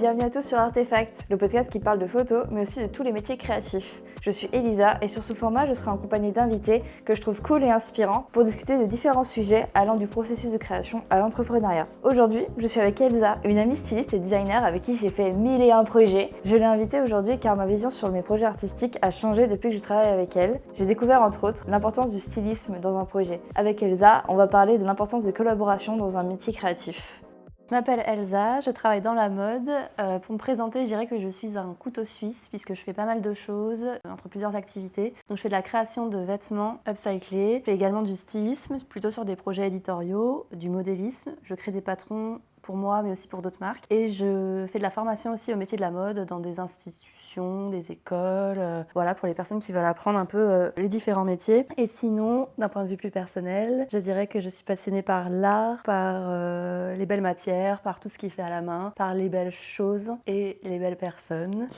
Bienvenue à tous sur Artefact, le podcast qui parle de photos, mais aussi de tous les métiers créatifs. Je suis Elisa et sur ce format, je serai en compagnie d'invités que je trouve cool et inspirants pour discuter de différents sujets allant du processus de création à l'entrepreneuriat. Aujourd'hui, je suis avec Elsa, une amie styliste et designer avec qui j'ai fait 1001 projets. Je l'ai invitée aujourd'hui car ma vision sur mes projets artistiques a changé depuis que je travaille avec elle. J'ai découvert entre autres l'importance du stylisme dans un projet. Avec Elsa, on va parler de l'importance des collaborations dans un métier créatif. Je m'appelle Elsa, je travaille dans la mode. Pour me présenter, je dirais que je suis un couteau suisse puisque je fais pas mal de choses entre plusieurs activités. Donc je fais de la création de vêtements upcyclés, je fais également du stylisme, plutôt sur des projets éditoriaux, du modélisme. Je crée des patrons pour moi mais aussi pour d'autres marques. Et je fais de la formation aussi au métier de la mode dans des institutions, des écoles, voilà, pour les personnes qui veulent apprendre un peu les différents métiers. Et sinon, d'un point de vue plus personnel, je dirais que je suis passionnée par l'art, par les belles matières, par tout ce qui est fait à la main, par les belles choses et les belles personnes.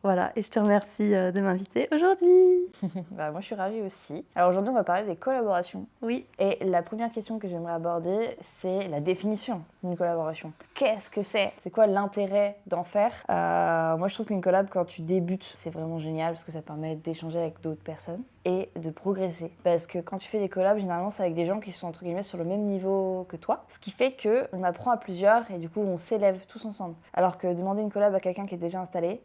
Voilà, et je te remercie de m'inviter aujourd'hui. Moi je suis ravie aussi. Alors aujourd'hui on va parler des collaborations. Oui. Et la première question que j'aimerais aborder, c'est la définition d'une collaboration. Qu'est-ce que c'est ? C'est quoi l'intérêt d'en faire ? Moi je trouve qu'une collab quand tu débutes, c'est vraiment génial parce que ça permet d'échanger avec d'autres personnes et de progresser. Parce que quand tu fais des collabs, généralement c'est avec des gens qui sont entre guillemets sur le même niveau que toi. Ce qui fait qu'on apprend à plusieurs et du coup on s'élève tous ensemble. Alors que demander une collab à quelqu'un qui est déjà installé,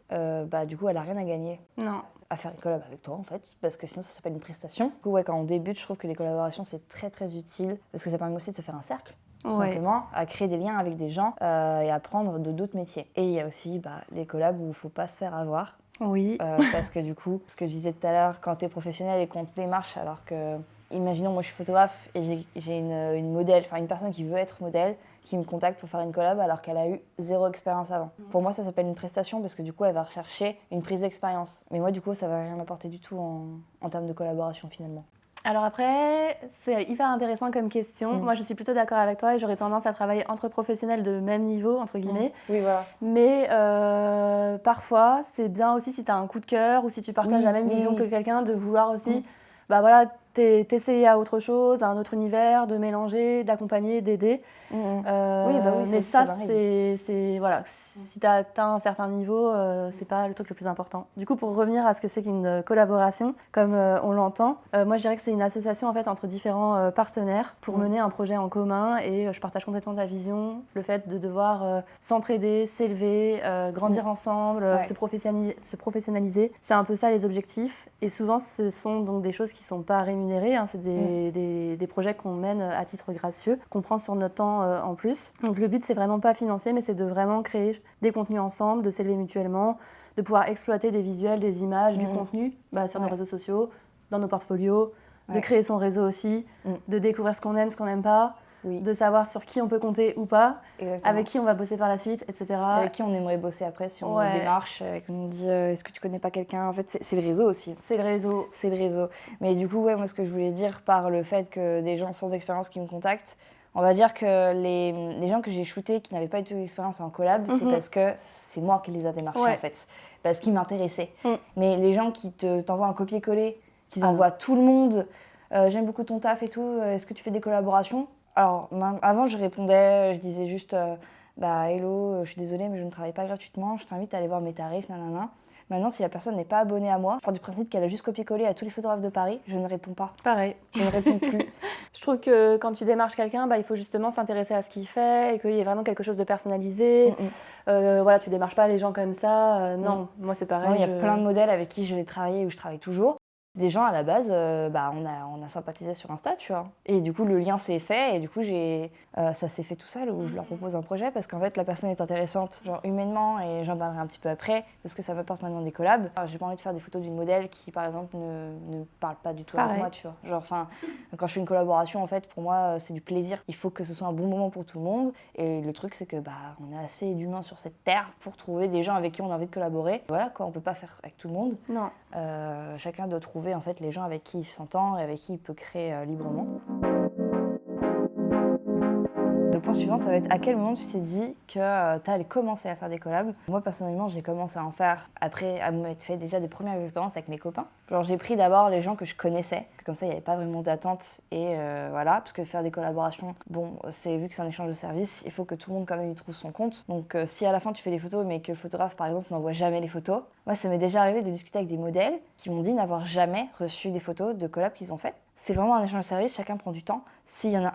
du coup elle a rien à gagner. Non. À faire une collab avec toi en fait, parce que sinon ça s'appelle une prestation. Du coup ouais, quand on débute, je trouve que les collaborations c'est très très utile parce que ça permet aussi de se faire un cercle. Tout simplement, à créer des liens avec des gens et apprendre de d'autres métiers. Et il y a aussi les collabs où il ne faut pas se faire avoir. Oui. Parce que du coup, ce que je disais tout à l'heure, quand tu es professionnel et qu'on te démarche alors que, imaginons moi je suis photographe et j'ai une modèle, enfin une personne qui veut être modèle, qui me contacte pour faire une collab alors qu'elle a eu 0 expérience avant. Pour moi ça s'appelle une prestation parce que du coup elle va rechercher une prise d'expérience. Mais moi du coup ça va rien m'apporter du tout en termes de collaboration finalement. Alors après, c'est hyper intéressant comme question. Moi, je suis plutôt d'accord avec toi et j'aurais tendance à travailler entre professionnels de même niveau, entre guillemets. Oui, voilà. Mais parfois, c'est bien aussi si tu as un coup de cœur ou si tu partages la même vision que quelqu'un, de vouloir aussi t'essayer à autre chose, à un autre univers, de mélanger, d'accompagner, d'aider. Mais ça, c'est voilà, si tu as atteint un certain niveau, c'est pas le truc le plus important. Du coup, pour revenir à ce que c'est qu'une collaboration, comme on l'entend, moi je dirais que c'est une association en fait entre différents partenaires pour mener un projet en commun et je partage complètement ta vision, le fait de devoir s'entraider, s'élever, grandir ensemble, se professionnaliser. C'est un peu ça les objectifs et souvent ce sont donc des choses qui sont pas rémunérées, hein, c'est des projets qu'on mène à titre gracieux, qu'on prend sur notre temps en plus. Donc le but c'est vraiment pas financier mais c'est de vraiment créer des contenus ensemble, de s'élever mutuellement, de pouvoir exploiter des visuels, des images, du contenu sur nos réseaux sociaux, dans nos portfolios, de créer son réseau aussi, de découvrir ce qu'on aime, ce qu'on n'aime pas, de savoir sur qui on peut compter ou pas, avec qui on va bosser par la suite, etc. Avec qui on aimerait bosser après si on démarche, qu'on nous dit est-ce que tu connais pas quelqu'un ? En fait, c'est le réseau aussi. C'est le réseau. C'est le réseau. Mais du coup, moi, ce que je voulais dire par le fait que des gens sans expérience qui me contactent, on va dire que les gens que j'ai shootés qui n'avaient pas du tout d'expérience en collab, c'est parce que c'est moi qui les a démarchés en fait, parce qu'ils m'intéressaient. Mais les gens qui t'envoient un copier-coller, qui envoient tout le monde, j'aime beaucoup ton taf et tout, est-ce que tu fais des collaborations ? Alors, avant, je répondais, je disais juste hello, je suis désolée, mais je ne travaille pas gratuitement, je t'invite à aller voir mes tarifs, nanana. Maintenant, si la personne n'est pas abonnée à moi, je pars du principe qu'elle a juste copié-collé à tous les photographes de Paris, je ne réponds pas. Pareil. Je ne réponds plus. Je trouve que quand tu démarches quelqu'un, il faut justement s'intéresser à ce qu'il fait et qu'il y ait vraiment quelque chose de personnalisé. Tu démarches pas les gens comme ça. Non, moi c'est pareil. Il y a plein de modèles avec qui je l'ai travaillé ou je travaille toujours. Des gens à la base, on a sympathisé sur Insta, tu vois. Et du coup, le lien s'est fait et du coup, ça s'est fait tout seul où je leur propose un projet parce qu'en fait, la personne est intéressante, genre humainement, et j'en parlerai un petit peu après de ce que ça m'apporte maintenant des collabs. Alors, j'ai pas envie de faire des photos d'une modèle qui, par exemple, ne parle pas du tout avec moi, tu vois. Genre, quand je fais une collaboration, en fait, pour moi, c'est du plaisir. Il faut que ce soit un bon moment pour tout le monde. Et le truc, c'est que on a assez d'humains sur cette terre pour trouver des gens avec qui on a envie de collaborer. Voilà, quoi, on peut pas faire avec tout le monde. Non. Chacun doit trouver en fait les gens avec qui il s'entend et avec qui il peut créer librement. Le point suivant, ça va être à quel moment tu t'es dit que tu allais commencer à faire des collabs. Moi, personnellement, j'ai commencé à en faire après avoir fait déjà des premières expériences avec mes copains. Genre, j'ai pris d'abord les gens que je connaissais, comme ça, il n'y avait pas vraiment d'attente. Et voilà, parce que faire des collaborations, bon, vu que c'est un échange de services, il faut que tout le monde quand même y trouve son compte. Donc, si à la fin tu fais des photos, mais que le photographe, par exemple, n'envoie jamais les photos, moi, ça m'est déjà arrivé de discuter avec des modèles qui m'ont dit n'avoir jamais reçu des photos de collabs qu'ils ont faites. C'est vraiment un échange de services, chacun prend du temps. S'il y en a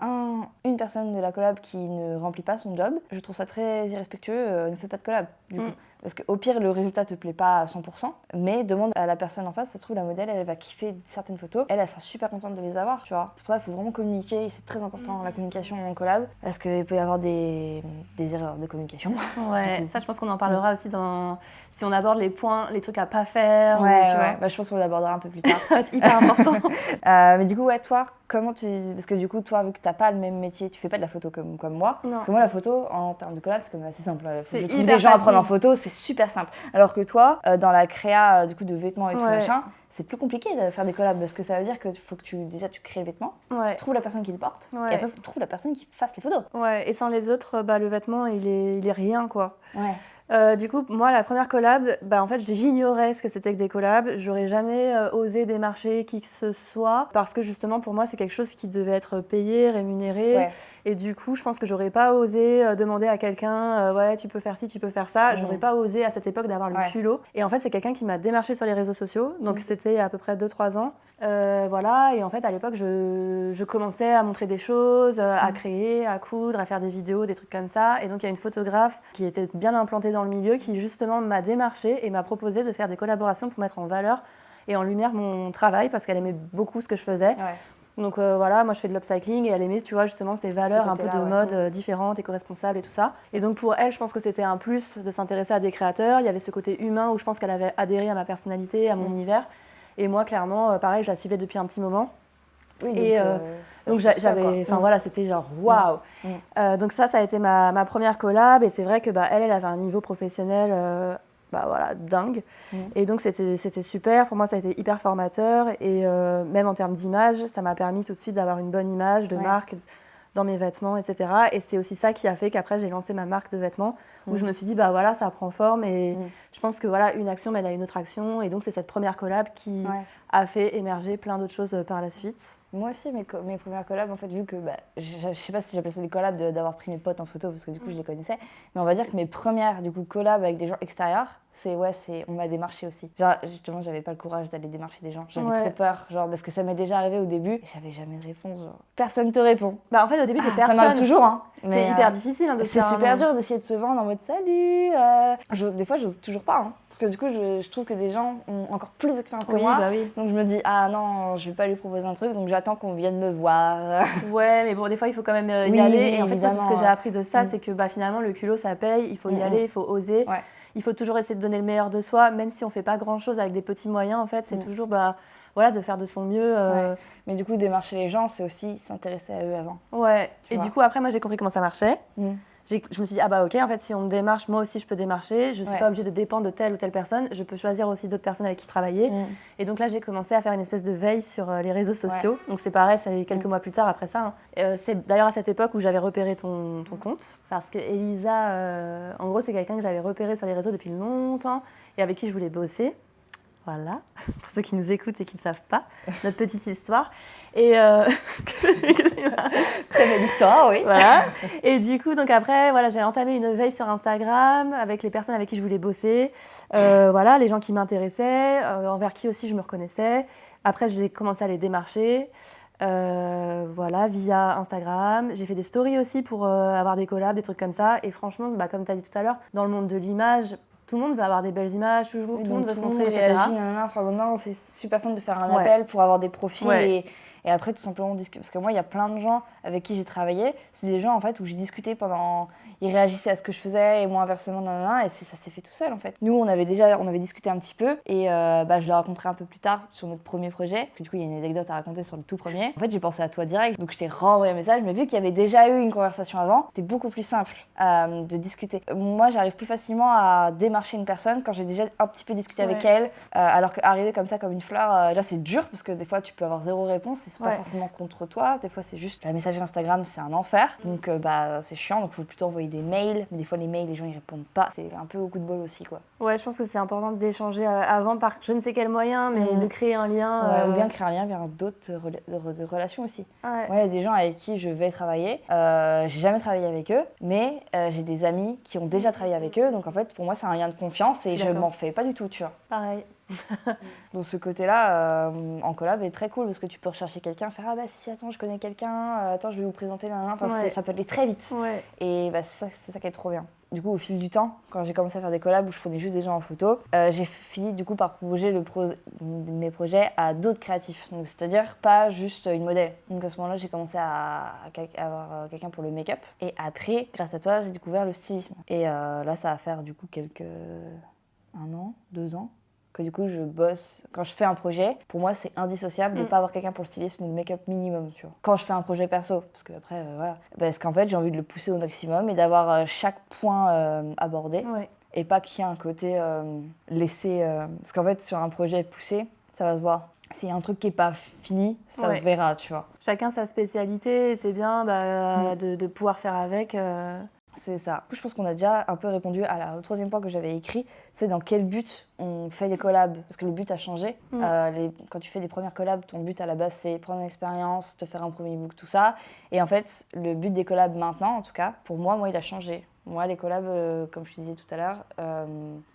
une personne de la collab qui ne remplit pas son job, je trouve ça très irrespectueux, ne fais pas de collab, du coup. Parce qu'au pire, le résultat te plaît pas à 100%, mais demande à la personne en face, ça se trouve, la modèle, elle va kiffer certaines photos, elle sera super contente de les avoir, tu vois. C'est pour ça qu'il faut vraiment communiquer, c'est très important la communication en collab, parce qu'il peut y avoir des erreurs de communication. Ouais, ça je pense qu'on en parlera aussi si on aborde les points, les trucs à pas faire. Ouais, tu vois. Bah, je pense qu'on l'abordera un peu plus tard. C'est hyper important. Mais du coup, ouais, toi, comment tu... Parce que du coup, toi, vu que t'as pas le même métier, tu fais pas de la photo comme moi. Non. Parce que moi, la photo, en termes de collab, c'est quand même assez simple. Faut que je trouve hyper des gens à facile. prendre en photo, c'est super simple. Alors que toi, dans la créa du coup, de vêtements et tout machin, c'est plus compliqué de faire des collabs parce que ça veut dire qu'il faut que tu crées le vêtement, tu trouves la personne qui le porte, et après, tu trouves la personne qui fasse les photos. Ouais, et sans les autres, le vêtement, il est rien, quoi. Ouais. Du coup, moi, la première collab, en fait, j'ignorais ce que c'était que des collabs. J'aurais jamais osé démarcher qui que ce soit parce que justement, pour moi, c'est quelque chose qui devait être payé, rémunéré. Ouais. Et du coup, je pense que j'aurais pas osé demander à quelqu'un, ouais, tu peux faire ci, tu peux faire ça. J'aurais pas osé à cette époque d'avoir le culot. Et en fait, c'est quelqu'un qui m'a démarché sur les réseaux sociaux. Donc, c'était à peu près 2-3 ans. Voilà, et en fait, à l'époque, je commençais à montrer des choses, à créer, à coudre, à faire des vidéos, des trucs comme ça. Et donc, il y a une photographe qui était bien implantée dans le milieu qui, justement, m'a démarché et m'a proposé de faire des collaborations pour mettre en valeur et en lumière mon travail parce qu'elle aimait beaucoup ce que je faisais. Ouais. Donc voilà, moi je fais de l'upcycling et elle aimait, tu vois, justement ces valeurs un peu de mode différentes, éco-responsables et tout ça. Et donc pour elle, je pense que c'était un plus de s'intéresser à des créateurs. Il y avait ce côté humain où je pense qu'elle avait adhéré à ma personnalité, à mon univers. Et moi, clairement, pareil, je la suivais depuis un petit moment. Oui, et donc j'avais, enfin voilà, c'était genre waouh. Donc ça a été ma première collab et c'est vrai que elle avait un niveau professionnel voilà, dingue. Et donc c'était super. Pour moi, ça a été hyper formateur et même en termes d'image, ça m'a permis tout de suite d'avoir une bonne image de marque dans mes vêtements, etc. Et c'est aussi ça qui a fait qu'après j'ai lancé ma marque de vêtements où je me suis dit voilà, ça prend forme et je pense que voilà, une action mène à une autre action et donc c'est cette première collab qui a fait émerger plein d'autres choses par la suite. Moi aussi, mes premières collabs, en fait, vu que je sais pas si j'appelle ça des collabs d'avoir pris mes potes en photo parce que du coup je les connaissais, mais on va dire que mes premières du coup collabs avec des gens extérieurs, on m'a démarché aussi. Genre, justement, j'avais pas le courage d'aller démarcher des gens. J'avais trop peur, genre, parce que ça m'est déjà arrivé au début. J'avais jamais de réponse. Genre, personne te répond. En fait, au début, c'est personne. Ça m'arrive toujours, hein. C'est hyper difficile de c'est super dur d'essayer de se vendre en mode salut. Des fois, j'ose toujours pas, hein, parce que du coup, je trouve que des gens ont encore plus d'expérience que moi. Donc je me dis non, je vais pas lui proposer un truc. Donc j'attends qu'on vienne me voir. Ouais, mais bon, des fois, il faut quand même y aller. Et en fait, moi, ce que j'ai appris de ça, c'est que finalement, le culot, ça paye. Il faut y aller, il faut oser. Ouais. Il faut toujours essayer de donner le meilleur de soi, même si on fait pas grand-chose avec des petits moyens. En fait, c'est toujours voilà, de faire de son mieux. Mais du coup, démarcher les gens, c'est aussi s'intéresser à eux avant. Ouais. Et du coup, après, moi, j'ai compris comment ça marchait. Je me suis dit, ok, en fait, si on me démarche, moi aussi, je peux démarcher. Je ne suis pas obligée de dépendre de telle ou telle personne. Je peux choisir aussi d'autres personnes avec qui travailler. Et donc là, j'ai commencé à faire une espèce de veille sur les réseaux sociaux. Donc c'est pareil, ça a eu quelques mois plus tard après ça. C'est d'ailleurs à cette époque où j'avais repéré ton compte. Parce que Elisa, en gros, c'est quelqu'un que j'avais repéré sur les réseaux depuis longtemps et avec qui je voulais bosser. Voilà, pour ceux qui nous écoutent et qui ne savent pas, notre petite histoire. Et très belle histoire, oui. Voilà. Et du coup, donc après, voilà, j'ai entamé une veille sur Instagram avec les personnes avec qui je voulais bosser. Voilà, les gens qui m'intéressaient, envers qui aussi je me reconnaissais. Après, j'ai commencé à les démarcher. Voilà, via Instagram. J'ai fait des stories aussi pour avoir des collabs, des trucs comme ça. Et franchement, comme tu as dit tout à l'heure, dans le monde de l'image, tout le monde veut avoir des belles images, tout le monde veut se montrer, etc. Enfin, c'est super simple de faire un appel pour avoir des profils et après tout simplement discuter. Parce que moi, il y a plein de gens avec qui j'ai travaillé, c'est des gens en fait où j'ai discuté pendant... Ils réagissaient à ce que je faisais et moi inversement, et ça s'est fait tout seul en fait. Nous, on avait discuté un petit peu et je le raconterai un peu plus tard sur notre premier projet. Parce que du coup, il y a une anecdote à raconter sur le tout premier. En fait, j'ai pensé à toi direct, donc je t'ai renvoyé un message, mais vu qu'il y avait déjà eu une conversation avant, c'était beaucoup plus simple de discuter. Moi, j'arrive plus facilement à démarcher une personne quand j'ai déjà un petit peu discuté avec elle, alors qu'arriver comme ça, comme une fleur, là c'est dur parce que des fois tu peux avoir zéro réponse et c'est pas forcément contre toi. Des fois, c'est juste la messagerie Instagram, c'est un enfer. Donc, c'est chiant. Donc, il faut plutôt envoyer des mails. Mais des fois, les mails, les gens, ils répondent pas. C'est un peu au coup de bol aussi, quoi. Ouais, je pense que c'est important d'échanger avant par je ne sais quel moyen, mais de créer un lien. Ouais, ou bien créer un lien vers d'autres relations aussi. Ouais, il y a des gens avec qui je vais travailler. J'ai jamais travaillé avec eux, mais j'ai des amis qui ont déjà travaillé avec eux. Donc, en fait, pour moi, c'est un lien de confiance et je m'en fais pas du tout, tu vois. Pareil. Donc ce côté-là, en collab, est très cool parce que tu peux rechercher quelqu'un, faire ah bah si attends je connais quelqu'un, attends je vais vous présenter, enfin, ça peut aller très vite. Ouais. Et bah, c'est ça qui est trop bien. Du coup au fil du temps, quand j'ai commencé à faire des collabs où je prenais juste des gens en photo, j'ai fini du coup par proposer mes projets à d'autres créatifs. Donc c'est-à-dire pas juste une modèle. Donc à ce moment-là j'ai commencé à avoir quelqu'un pour le make-up. Et après, grâce à toi, j'ai découvert le stylisme. Et là ça va faire du coup un an, 2 ans. Que du coup je bosse. Quand je fais un projet, pour moi c'est indissociable de ne pas avoir quelqu'un pour le stylisme ou le make-up minimum, tu vois. Quand je fais un projet perso, parce que après voilà, parce qu'en fait j'ai envie de le pousser au maximum et d'avoir chaque point abordé et pas qu'il y ait un côté laissé. Parce qu'en fait sur un projet poussé, ça va se voir. S'il y a un truc qui n'est pas fini, ça se verra, tu vois. Chacun sa spécialité, et c'est bien de pouvoir faire avec. C'est ça. Je pense qu'on a déjà un peu répondu au 3e point que j'avais écrit, c'est dans quel but on fait des collabs, parce que le but a changé. Quand tu fais des premières collabs, ton but à la base c'est prendre une expérience, te faire un premier book, tout ça. Et en fait, le but des collabs maintenant, en tout cas, pour moi il a changé. Moi, les collabs, comme je te disais tout à l'heure,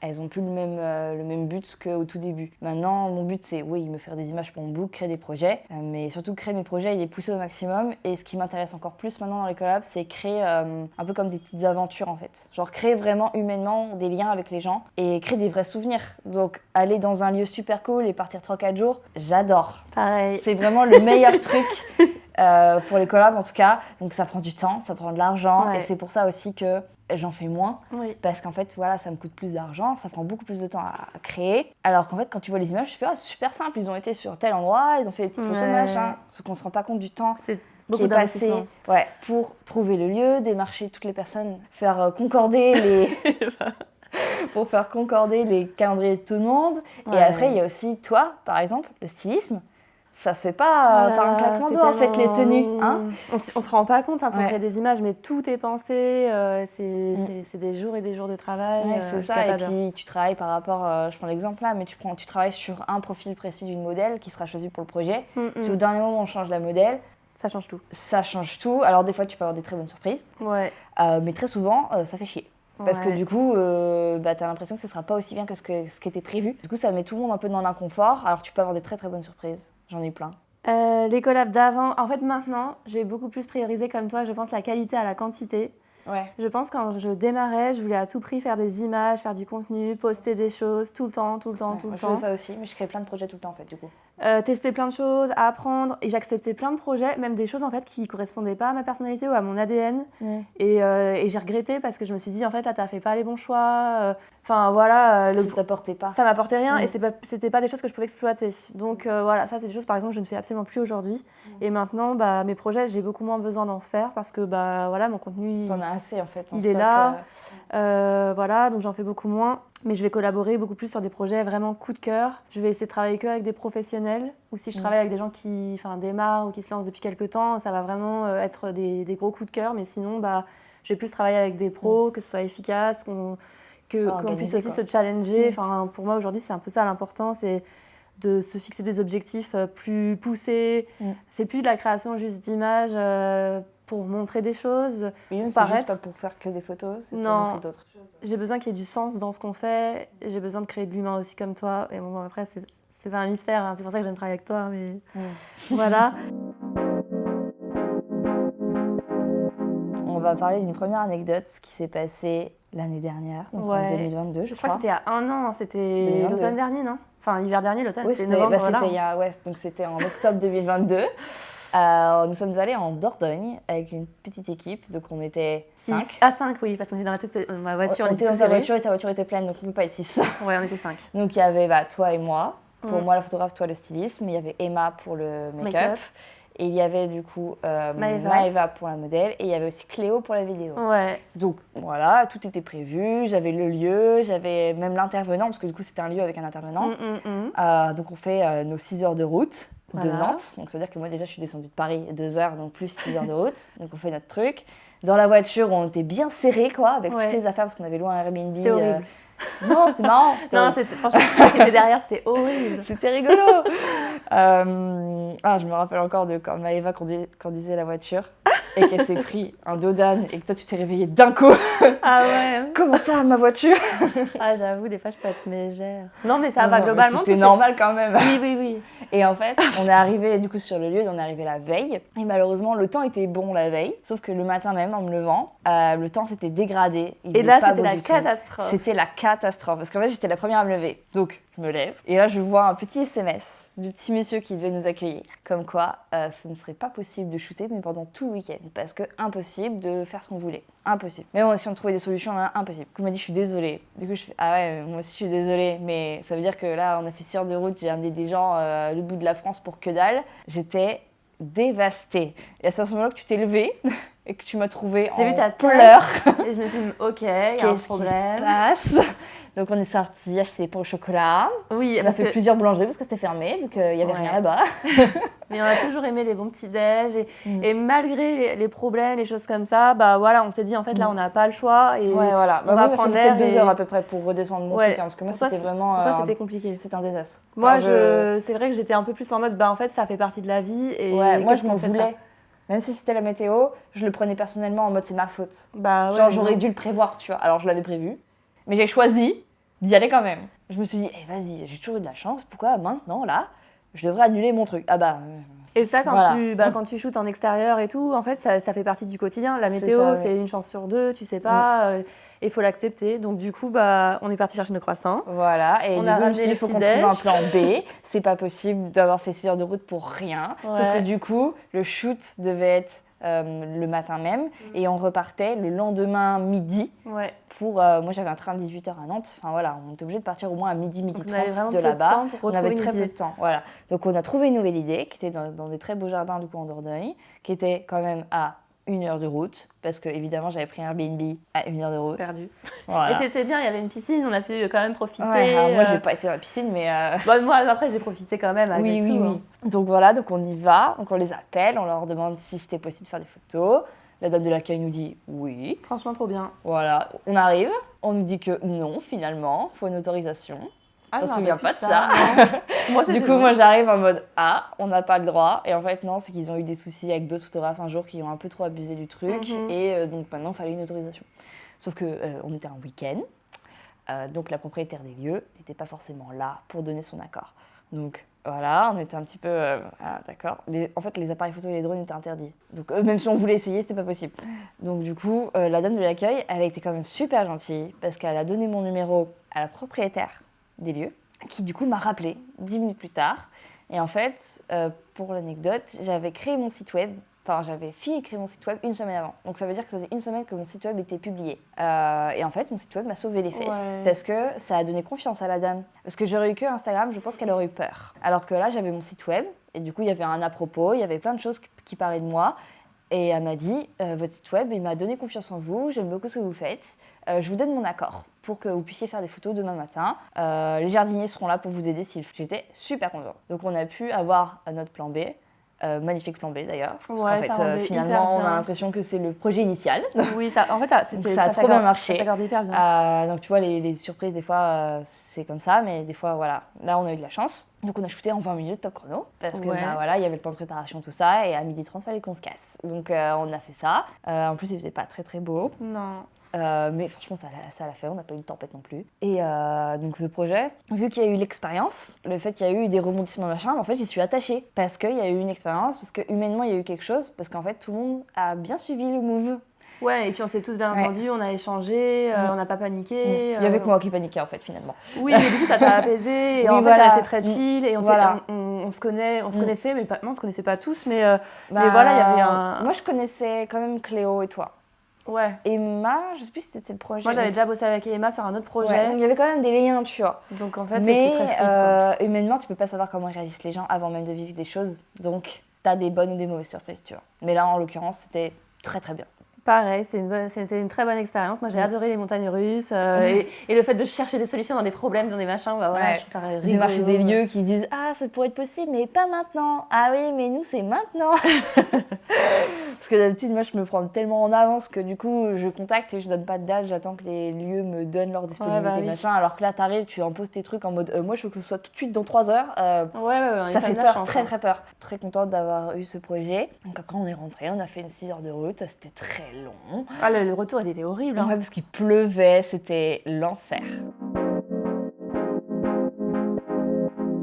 elles n'ont plus le même but qu'au tout début. Maintenant, mon but, c'est, oui, me faire des images pour mon book, créer des projets, mais surtout créer mes projets et les pousser au maximum. Et ce qui m'intéresse encore plus maintenant dans les collabs, c'est créer un peu comme des petites aventures, en fait. Genre créer vraiment humainement des liens avec les gens et créer des vrais souvenirs. Donc, aller dans un lieu super cool et partir 3-4 jours, j'adore. Pareil. C'est vraiment le meilleur truc. Pour les collabs en tout cas, donc ça prend du temps, ça prend de l'argent et c'est pour ça aussi que j'en fais moins parce qu'en fait voilà ça me coûte plus d'argent, ça prend beaucoup plus de temps à créer alors qu'en fait quand tu vois les images tu fais c'est super simple, ils ont été sur tel endroit, ils ont fait des petites photos machin, sauf qu'on se rend pas compte du temps qui est passé pour trouver le lieu, démarcher toutes les personnes, faire concorder pour faire concorder les calendriers de tout le monde et après il y a aussi toi par exemple le stylisme. Ça se fait pas par un claquement de doigts, en fait, les tenues. Hein on se rend pas compte pour créer des images, mais tout est pensé. C'est des jours et des jours de travail. C'est ça, et puis tu travailles par rapport, je prends l'exemple là, mais tu travailles sur un profil précis d'une modèle qui sera choisi pour le projet. Si au dernier moment on change la modèle, ça change tout. Ça change tout. Alors des fois tu peux avoir des très bonnes surprises, mais très souvent ça fait chier. Parce que du coup, t'as l'impression que ce sera pas aussi bien que ce qui était prévu. Du coup, ça met tout le monde un peu dans l'inconfort, alors tu peux avoir des très très bonnes surprises. J'en ai plein. Les collabs d'avant, en fait maintenant, j'ai beaucoup plus priorisé comme toi, je pense, la qualité à la quantité. Je pense quand je démarrais, je voulais à tout prix faire des images, faire du contenu, poster des choses tout le temps. Je fais ça aussi, mais je crée plein de projets tout le temps en fait du coup. Tester plein de choses, apprendre, et j'acceptais plein de projets, même des choses en fait qui correspondaient pas à ma personnalité ou à mon ADN. Et j'ai regretté parce que je me suis dit en fait là t'as fait pas les bons choix. Enfin voilà, ça t'apportait pas. Ça m'apportait rien et c'était pas des choses que je pouvais exploiter. Donc voilà, ça c'est des choses par exemple que je ne fais absolument plus aujourd'hui. Et maintenant mes projets j'ai beaucoup moins besoin d'en faire parce que voilà mon contenu t'en as assez en fait. Il est là. Voilà donc j'en fais beaucoup moins. Mais je vais collaborer beaucoup plus sur des projets vraiment coup de cœur. Je vais essayer de travailler que avec des professionnels. Ou si je travaille avec des gens qui démarrent ou qui se lancent depuis quelques temps, ça va vraiment être des gros coups de cœur. Mais sinon, je vais plus travailler avec des pros, que ce soit efficace, qu'on puisse aussi se challenger. Enfin, pour moi, aujourd'hui, c'est un peu ça l'important. C'est de se fixer des objectifs plus poussés. C'est plus de la création juste d'images pour montrer des choses. Oui, c'est juste pas pour faire que des photos, c'est pour montrer d'autres choses. J'ai besoin qu'il y ait du sens dans ce qu'on fait. J'ai besoin de créer de l'humain aussi comme toi. Et bon, après, c'est pas un mystère. Hein. C'est pour ça que j'aime travailler avec toi. Mais voilà. On va parler d'une première anecdote qui s'est passée l'année dernière, donc en 2022, je crois. Que c'était il y a 1 an. C'était l'automne dernier, non ? Enfin, l'hiver dernier, l'automne, c'était novembre. Donc c'était en octobre 2022. Nous sommes allés en Dordogne avec une petite équipe, donc on était 5. Ah, 5, oui, parce qu'on était dans ma voiture. On était dans ta voiture et ta voiture était pleine, donc on ne peut pas être 6. Ouais, on était 5. Donc il y avait toi et moi, pour moi la photographe, toi le stylisme, il y avait Emma pour le make-up. Et il y avait du coup Maëva pour la modèle et il y avait aussi Cléo pour la vidéo. Donc voilà, tout était prévu, j'avais le lieu, j'avais même l'intervenant, parce que du coup c'était un lieu avec un intervenant. Donc on fait nos 6 heures de route de Nantes. Donc, ça veut dire que moi, déjà, je suis descendue de Paris 2 heures, donc plus 6 heures de route. Donc, on fait notre truc. Dans la voiture, on était bien serrés, quoi, avec toutes les affaires, parce qu'on avait loué un Airbnb. C'était horrible. Non, c'était marrant. Non, franchement, ce qui était derrière, c'était horrible. C'était rigolo. Je me rappelle encore de quand Maëva conduisait la voiture et qu'elle s'est pris un dos d'âne et que toi, tu t'es réveillée d'un coup. Ah ouais. Comment ça, ma voiture? Ah, j'avoue, des fois, je peux être mégère. Non, mais ça va, globalement. C'était normal quand même. Oui. Et en fait, on est arrivé du coup sur le lieu, on est arrivé la veille. Et malheureusement, le temps était bon la veille. Sauf que le matin même, en me levant, le temps s'était dégradé. Et là, c'était la catastrophe. C'était la catastrophe. Parce qu'en fait, j'étais la première à me lever. Donc, je me lève. Et là, je vois un petit SMS du petit monsieur qui devait nous accueillir. Comme quoi, ce ne serait pas possible de shooter, mais pendant tout le week-end. Parce que impossible de faire ce qu'on voulait. Impossible. Mais bon, si on trouvait des solutions, impossible. Du coup, il m'a dit, je suis désolée. Du coup, je fais, ah ouais, moi aussi, je suis désolée. Mais ça veut dire que là, on a fait 6 heures de route. J'ai amené des gens à l'autre bout de la France pour que dalle. J'étais dévastée. Et c'est à ce moment-là que tu t'es levée et que tu m'as trouvée en pleurs. Et je me suis dit, ok, il y a un problème. Qu'est-ce qui se passe? Donc on est sortis acheter des pains au chocolat. Oui, on a fait plusieurs boulangeries parce que c'était fermé, vu qu'il n'y avait rien là-bas. Mais on a toujours aimé les bons petits déj et malgré les problèmes, les choses comme ça, bah voilà, on s'est dit en fait là on n'a pas le choix et ouais, voilà. on va prendre l'air. Peut-être 2 heures à peu près pour redescendre mon truc, parce que moi c'était vraiment. Pour toi c'était compliqué. C'était un désastre. Moi c'est vrai que j'étais un peu plus en mode bah en fait ça fait partie de la vie et moi je m'en voulais. Même si c'était la météo, je le prenais personnellement en mode c'est ma faute. Bah ouais, genre j'aurais dû le prévoir, tu vois. Alors je l'avais prévu, mais j'ai choisi d'y aller quand même. Je me suis dit, vas-y, j'ai toujours eu de la chance, pourquoi maintenant, là, je devrais annuler mon truc? Ah bah... Et ça, quand tu shootes en extérieur et tout, en fait, ça fait partie du quotidien. La météo, c'est une chance sur 2, tu sais pas, il faut l'accepter. Donc du coup, on est parti chercher nos croissants. Voilà, et il faut qu'on trouve un plan B. C'est pas possible d'avoir fait 6 heures de route pour rien. Ouais. Sauf que du coup, le shoot devait être le matin même et on repartait le lendemain midi pour moi j'avais un train de 18h à Nantes, enfin voilà, on était obligé de partir au moins à midi 30 de là-bas. On avait très peu de temps, voilà. Donc on a trouvé une nouvelle idée qui était dans des très beaux jardins du coup en Dordogne, qui était quand même à 1 heure de route, parce que évidemment j'avais pris un Airbnb à 1 heure de route. Perdu. Voilà. Et c'était bien, il y avait une piscine, on a pu quand même profiter. Ouais, moi j'ai pas été dans la piscine, mais. Moi après j'ai profité quand même. Oui. Donc voilà, donc on y va, donc on les appelle, on leur demande si c'était possible de faire des photos. La dame de l'accueil nous dit oui. Franchement trop bien. Voilà, on arrive, on nous dit que non finalement, il faut une autorisation. Je me souviens pas de ça. Moi j'arrive en mode on n'a pas le droit. Et en fait non, c'est qu'ils ont eu des soucis avec d'autres photographes un jour qui ont un peu trop abusé du truc. Et donc maintenant il fallait une autorisation. Sauf qu'on était un week-end, donc la propriétaire des lieux n'était pas forcément là pour donner son accord. Donc voilà, on était un petit peu d'accord. En fait les appareils photo et les drones étaient interdits. Donc même si on voulait essayer, c'était pas possible. Donc du coup, la dame de l'accueil, elle a été quand même super gentille parce qu'elle a donné mon numéro à la propriétaire des lieux, qui du coup m'a rappelé 10 minutes plus tard. Et en fait, pour l'anecdote, j'avais créé mon site web, j'avais fini de créer mon site web 1 semaine avant. Donc ça veut dire que ça faisait 1 semaine que mon site web était publié. Et en fait, mon site web m'a sauvé les fesses, parce que ça a donné confiance à la dame. Parce que j'aurais eu que Instagram, je pense qu'elle aurait eu peur. Alors que là, j'avais mon site web, et du coup, il y avait un à propos, il y avait plein de choses qui parlaient de moi. Et elle m'a dit, votre site web, il m'a donné confiance en vous, j'aime beaucoup ce que vous faites, je vous donne mon accord pour que vous puissiez faire des photos demain matin. Les jardiniers seront là pour vous aider s'il faut. J'étais super contente. Donc on a pu avoir notre plan B, magnifique plan B d'ailleurs, parce qu'en fait finalement on a l'impression que c'est le projet initial. Oui, ça a trop bien marché. Ça s'accorde hyper bien. Donc tu vois, les surprises des fois c'est comme ça, mais des fois voilà, là on a eu de la chance. Donc on a shooté en 20 minutes top chrono, parce que il y avait le temps de préparation, tout ça, et à 12h30 il fallait qu'on se casse. Donc on a fait ça. En plus il faisait pas très très beau. Non. Mais franchement ça l'a fait, on n'a pas eu de tempête non plus. Et donc ce projet, vu qu'il y a eu l'expérience, le fait qu'il y a eu des rebondissements machin, en fait j'y suis attachée. Parce qu'il y a eu une expérience, parce que humainement il y a eu quelque chose, parce qu'en fait tout le monde a bien suivi le move. Ouais, et puis on s'est tous bien entendus, on a échangé, on n'a pas paniqué. Il y avait que moi qui paniquais en fait finalement. Oui, mais du coup ça t'a apaisé, et en fait ça a été très chill, et on se connaissait, mais on se connaissait pas tous, mais voilà, il y avait un... Moi je connaissais quand même Cléo et toi. Ouais. Emma, je sais plus si c'était le projet. Moi j'avais déjà bossé avec Emma sur un autre projet. Ouais, donc il y avait quand même des liens, tu vois. Donc en fait c'était très fluide. Humainement, tu peux pas savoir comment réagissent les gens avant même de vivre des choses, donc t'as des bonnes ou des mauvaises surprises, tu vois. Mais là en l'occurrence, c'était très très bien. Pareil, c'était une très bonne expérience. Moi, j'ai adoré les montagnes russes et le fait de chercher des solutions dans des problèmes, dans des machins. Bah, voilà, je trouve ça rigolo. Démarcher des lieux qui disent « Ah, ça pourrait être possible, mais pas maintenant. Ah oui, mais nous, c'est maintenant. » Parce que d'habitude, moi, je me prends tellement en avance que du coup, je contacte et je donne pas de date. J'attends que les lieux me donnent leur disponibilité, machin. Alors que là, t'arrives, tu imposes tes trucs en mode « Moi, je veux que ce soit tout de suite dans 3 heures. Ça fait peur, très peur. Très contente d'avoir eu ce projet. Donc après, on est rentré, on a fait une 6 heures de route. C'était très long. Ah, le retour, il était horrible. Ouais, parce qu'il pleuvait, c'était l'enfer.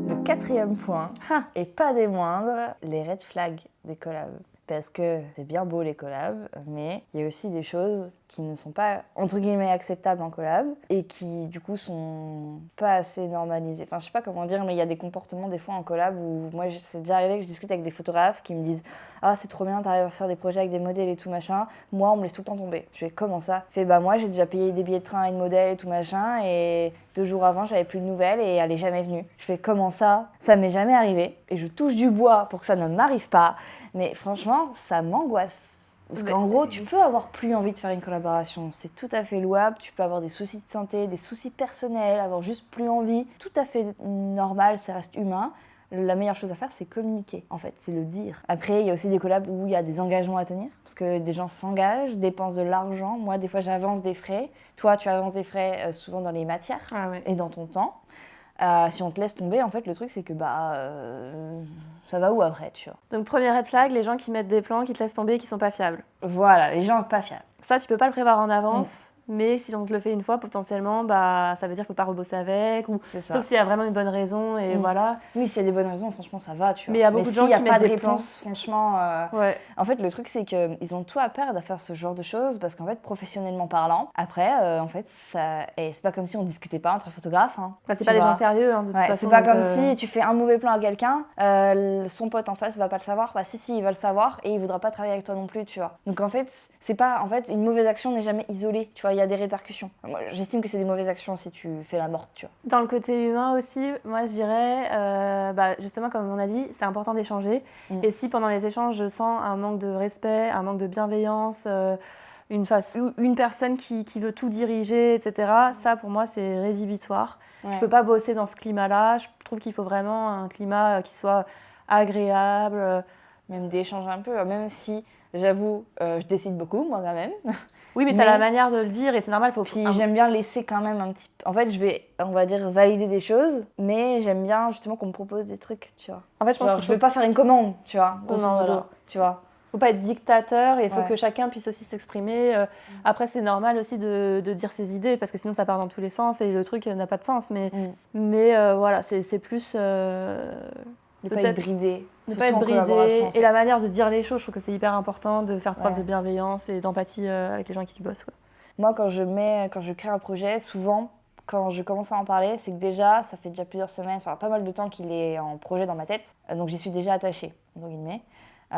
Le 4e point, et pas des moindres, les red flags des collabs. Parce que c'est bien beau les collabs, mais il y a aussi des choses qui ne sont pas, entre guillemets, acceptables en collab et qui, du coup, sont pas assez normalisées. Enfin, je sais pas comment dire, mais il y a des comportements, des fois, en collab où moi, c'est déjà arrivé que je discute avec des photographes qui me disent « Ah, c'est trop bien, t'arrives à faire des projets avec des modèles et tout, machin. Moi, on me laisse tout le temps tomber. » Je fais « Comment ça ?» Je fais « Bah, moi, j'ai déjà payé des billets de train à une modèle et tout, machin, et 2 jours avant, j'avais plus de nouvelles et elle est jamais venue. » Je fais « Comment ça ?» Ça m'est jamais arrivé et je touche du bois pour que ça ne m'arrive pas. Mais franchement, ça m'angoisse. Parce qu'en gros, tu peux avoir plus envie de faire une collaboration. C'est tout à fait louable. Tu peux avoir des soucis de santé, des soucis personnels, avoir juste plus envie. Tout à fait normal, ça reste humain. La meilleure chose à faire, c'est communiquer, en fait, c'est le dire. Après, il y a aussi des collabs où il y a des engagements à tenir, parce que des gens s'engagent, dépensent de l'argent. Moi, des fois, j'avance des frais. Toi, tu avances des frais souvent dans les matières et dans ton temps. Si on te laisse tomber, en fait, le truc, c'est que ça va où après, tu vois. Donc, premier red flag, les gens qui mettent des plans, qui te laissent tomber, qui sont pas fiables. Voilà, les gens pas fiables. Ça, tu peux pas le prévoir en avance. Mais si on te le fait une fois, potentiellement, ça veut dire qu'il faut pas rebosser avec. Sauf s'il y a vraiment une bonne raison, et voilà. Oui, s'il y a des bonnes raisons, franchement, ça va, tu vois. Mais il y a beaucoup de gens qui mettent des plans. Franchement... En fait, le truc, c'est qu'ils ont tout à perdre à faire ce genre de choses, parce qu'en fait, professionnellement parlant, après, en fait, c'est pas comme si on discutait pas entre photographes. Hein, c'est pas des gens sérieux, de toute façon. C'est pas comme si tu fais un mauvais plan à quelqu'un, son pote en face va pas le savoir. Bah si, il va le savoir, et il voudra pas travailler avec toi non plus, tu vois. Donc en fait, c'est pas... En fait, une mauvaise action n'est jamais isolée, tu vois. Il y a des répercussions. Moi, j'estime que c'est des mauvaises actions si tu fais la morte, tu vois. Dans le côté humain aussi, moi je dirais, justement comme on a dit, c'est important d'échanger. Et si pendant les échanges je sens un manque de respect, un manque de bienveillance, une personne qui veut tout diriger, etc., ça pour moi c'est rédhibitoire. Je peux pas bosser dans ce climat-là. Je trouve qu'il faut vraiment un climat qui soit agréable. Même d'échanger un peu, même si j'avoue, je décide beaucoup moi quand même. Oui, mais tu as la manière de le dire et c'est normal. Puis j'aime bien laisser quand même un petit... En fait, je vais, on va dire, valider des choses, mais j'aime bien justement qu'on me propose des trucs, tu vois. En fait, je pense que je vais pas faire une commande, tu vois, grosso modo, tu vois. Faut pas être dictateur et il faut que chacun puisse aussi s'exprimer. Après, c'est normal aussi de dire ses idées parce que sinon ça part dans tous les sens et le truc n'a pas de sens. Mais voilà, c'est plus... Ne pas être bridé. Ne pas être bridé. Et la manière de dire les choses, je trouve que c'est hyper important de faire preuve de bienveillance et d'empathie avec les gens qui bossent. Quoi. Moi, quand je crée un projet, souvent, quand je commence à en parler, c'est que déjà, ça fait déjà plusieurs semaines, enfin pas mal de temps qu'il est en projet dans ma tête. Donc j'y suis déjà attachée, entre guillemets.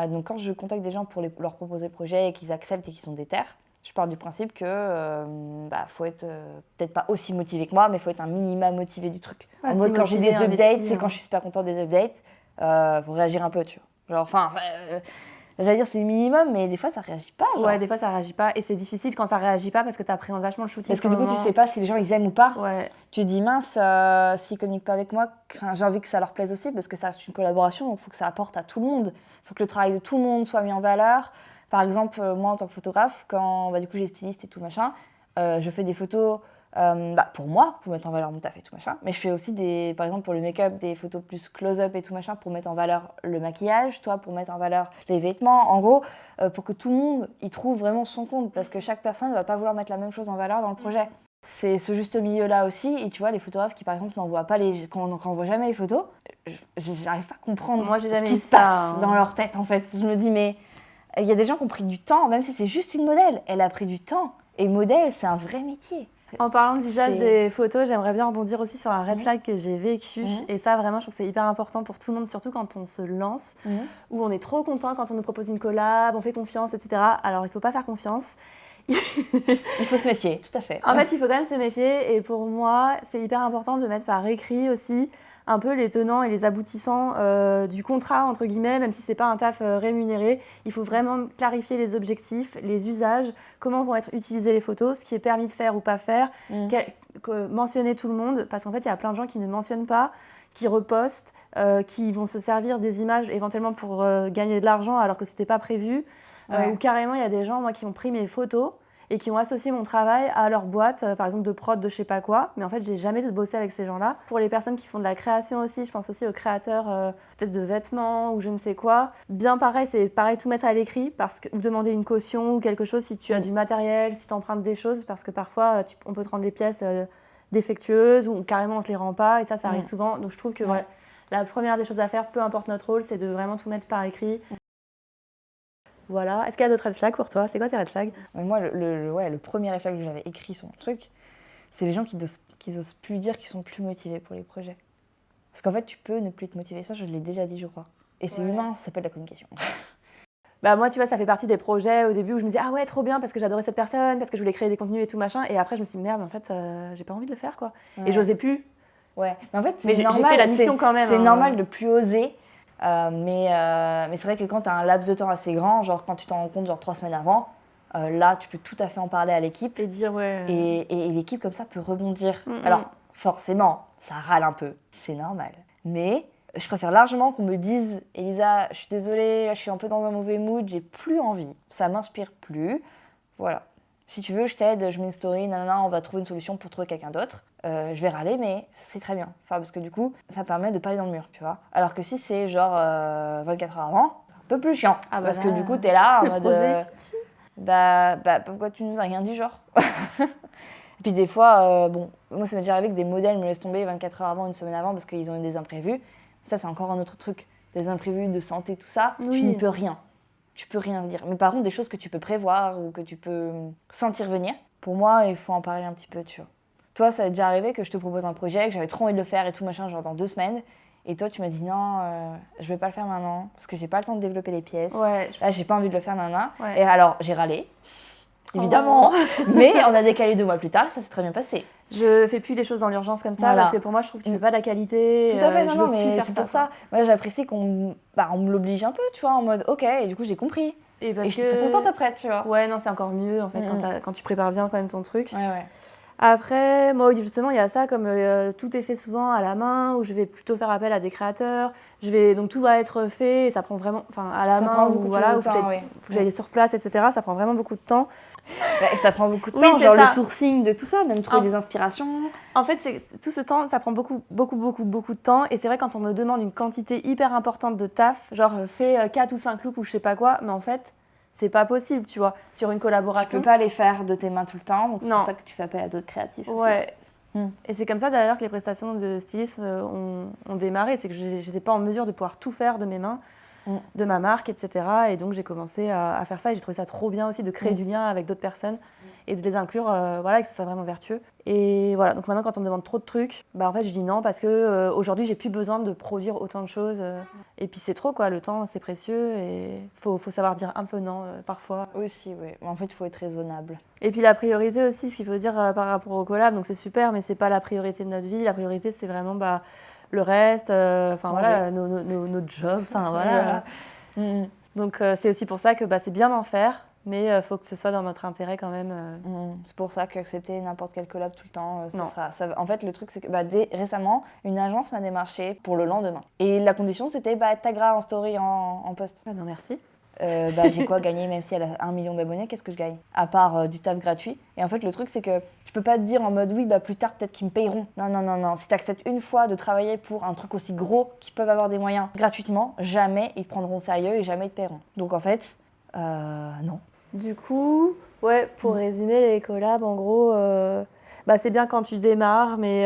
Donc quand je contacte des gens pour leur proposer le projet et qu'ils acceptent et qu'ils sont déter, je pars du principe que faut être peut-être pas aussi motivé que moi, mais il faut être un minimum motivé du truc. En mode quand j'ai des updates, c'est quand je suis super contente des updates. Faut réagir un peu, tu vois. Genre, j'allais dire c'est le minimum, mais des fois ça réagit pas. Genre. Ouais, des fois ça réagit pas et c'est difficile quand ça réagit pas parce que t'appréhendes vachement le shooting. Parce que du coup, tu sais pas si les gens ils aiment ou pas. Ouais. Tu te dis mince, s'ils communiquent pas avec moi, j'ai envie que ça leur plaise aussi parce que ça reste une collaboration, donc il faut que ça apporte à tout le monde. Il faut que le travail de tout le monde soit mis en valeur. Par exemple, moi en tant que photographe, quand du coup j'ai styliste et tout machin, je fais des photos. Pour moi, pour mettre en valeur mon taf et tout machin, mais je fais aussi par exemple pour le make-up, des photos plus close-up et tout machin pour mettre en valeur le maquillage, toi pour mettre en valeur les vêtements, en gros, pour que tout le monde y trouve vraiment son compte, parce que chaque personne ne va pas vouloir mettre la même chose en valeur dans le projet. C'est ce juste milieu-là aussi, et tu vois, les photographes qui par exemple n'envoient jamais les photos, j'arrive pas à comprendre ce qui se passe dans leur tête en fait. Je me dis, mais il y a des gens qui ont pris du temps, même si c'est juste une modèle, elle a pris du temps, et modèle, c'est un vrai métier. En parlant de l'usage des photos, j'aimerais bien rebondir aussi sur un red flag que j'ai vécu. Et ça, vraiment, je trouve que c'est hyper important pour tout le monde, surtout quand on se lance, où on est trop content quand on nous propose une collab, on fait confiance, etc. Alors, il ne faut pas faire confiance. Il faut se méfier, tout à fait. En fait, il faut quand même se méfier. Et pour moi, c'est hyper important de mettre par écrit aussi un peu les tenants et les aboutissants du contrat, entre guillemets, même si c'est pas un taf rémunéré. Il faut vraiment clarifier les objectifs, les usages, comment vont être utilisées les photos, ce qui est permis de faire ou pas faire, mentionner tout le monde, parce qu'en fait, il y a plein de gens qui ne mentionnent pas, qui repostent, qui vont se servir des images éventuellement pour gagner de l'argent alors que c'était pas prévu. Ou carrément, il y a des gens, moi, qui ont pris mes photos et qui ont associé mon travail à leur boîte, par exemple de prod de je sais pas quoi. Mais en fait, j'ai jamais bossé avec ces gens-là. Pour les personnes qui font de la création aussi, je pense aussi aux créateurs peut-être de vêtements ou je ne sais quoi. Bien pareil, c'est pareil tout mettre à l'écrit, ou demander une caution ou quelque chose si tu as du matériel, si tu empruntes des choses, parce que parfois, on peut te rendre les pièces défectueuses ou carrément on te les rend pas, et ça arrive souvent. Donc je trouve que la première des choses à faire, peu importe notre rôle, c'est de vraiment tout mettre par écrit. Voilà. Est-ce qu'il y a d'autres red flags pour toi? C'est quoi tes red flags? Moi, le premier red flag que j'avais écrit sur mon truc, c'est les gens qui osent plus dire qu'ils sont plus motivés pour les projets. Parce qu'en fait, tu peux ne plus être motivé. Ça, je l'ai déjà dit, je crois. Et c'est humain, ça s'appelle la communication. Bah moi, tu vois, ça fait partie des projets au début où je me disais ah ouais, trop bien parce que j'adorais cette personne, parce que je voulais créer des contenus et tout machin. Et après, je me suis dit merde, en fait, j'ai pas envie de le faire quoi. Et j'osais plus. Ouais, mais en fait, c'est normal. J'ai fait la mission quand même. C'est normal de plus oser. Mais c'est vrai que quand tu as un laps de temps assez grand, genre quand tu t'en rends compte genre 3 semaines avant, là tu peux tout à fait en parler à l'équipe et dire et l'équipe comme ça peut rebondir. Alors forcément ça râle un peu, c'est normal, mais je préfère largement qu'on me dise Elisa, je suis désolée, là, je suis un peu dans un mauvais mood, j'ai plus envie, ça m'inspire plus, voilà. Si tu veux, je t'aide, je mets une story, nanana, on va trouver une solution pour trouver quelqu'un d'autre. Je vais râler, mais c'est très bien. Enfin, parce que du coup, ça permet de pas aller dans le mur, tu vois. Alors que si c'est genre 24 heures avant, c'est un peu plus chiant. Parce que du coup, t'es là en mode... pourquoi tu nous as rien dit, genre? Et puis des fois, moi ça m'est déjà arrivé que des modèles me laissent tomber 24 heures avant, une semaine avant, parce qu'ils ont eu des imprévus. Ça, c'est encore un autre truc. Des imprévus de santé, tout ça, tu n'y peux rien. Tu peux rien dire. Mais par contre, des choses que tu peux prévoir ou que tu peux sentir venir, pour moi, il faut en parler un petit peu, tu vois. Toi, ça a déjà arrivé que je te propose un projet, que j'avais trop envie de le faire et tout machin, genre dans 2 semaines. Et toi, tu m'as dit non, je vais pas le faire maintenant, parce que j'ai pas le temps de développer les pièces. Là, j'ai pas envie de le faire, nana. Et alors, j'ai râlé, évidemment. Mais on a décalé 2 mois plus tard, ça s'est très bien passé. Je fais plus les choses dans l'urgence comme ça, parce que pour moi, je trouve que tu fais pas de la qualité. Tout à fait, non, mais c'est pour ça. Moi, j'apprécie qu'on me l'oblige un peu, tu vois, en mode ok, et du coup, j'ai compris. Et j'étais très contente après, tu vois. Ouais, non, c'est encore mieux, en fait, quand tu prépares bien quand même ton truc. Après, moi, justement, il y a ça, comme tout est fait souvent à la main, où je vais plutôt faire appel à des créateurs. Donc, tout va être fait, et ça prend vraiment... Enfin, à la main, où faut que j'aille sur place, etc. Ça prend vraiment beaucoup de temps. Ça prend beaucoup de temps, genre le sourcing de tout ça, même trouver des inspirations. En fait, tout ce temps, ça prend beaucoup de temps. Et c'est vrai, quand on me demande une quantité hyper importante de taf, genre fais 4 ou 5 looks ou je sais pas quoi, mais en fait... C'est pas possible, tu vois, sur une collaboration. Tu peux pas les faire de tes mains tout le temps, donc c'est pour ça que tu fais appel à d'autres créatifs aussi. Et c'est comme ça d'ailleurs que les prestations de stylisme ont démarré, c'est que j'étais pas en mesure de pouvoir tout faire de mes mains, de ma marque, etc. Et donc j'ai commencé à faire ça et j'ai trouvé ça trop bien aussi de créer du lien avec d'autres personnes et de les inclure, et que ce soit vraiment vertueux. Et voilà, donc maintenant quand on me demande trop de trucs, en fait je dis non parce que aujourd'hui j'ai plus besoin de produire autant de choses. Et puis c'est trop quoi, le temps c'est précieux et faut savoir dire un peu non parfois. Aussi, oui. En fait il faut être raisonnable. Et puis la priorité aussi, ce qu'il faut dire par rapport au collab, donc c'est super, mais c'est pas la priorité de notre vie. La priorité c'est vraiment le reste, nos jobs, voilà. Donc c'est aussi pour ça que c'est bien d'en faire. Mais il faut que ce soit dans notre intérêt quand même. C'est pour ça qu'accepter n'importe quel collab tout le temps, en fait, le truc, c'est que récemment, une agence m'a démarché pour le lendemain. Et la condition, c'était tag-la en story en post. Non, merci. J'ai quoi gagner, même si elle a 1 million d'abonnés, qu'est-ce que je gagne? À part du taf gratuit. Et en fait, le truc, c'est que tu peux pas te dire en mode oui, plus tard, peut-être qu'ils me payeront. Non. Si tu acceptes une fois de travailler pour un truc aussi gros qu'ils peuvent avoir des moyens gratuitement, jamais ils te prendront au sérieux et jamais ils te paieront. Donc en fait, non. Du coup, pour résumer les collabs, en gros, c'est bien quand tu démarres, mais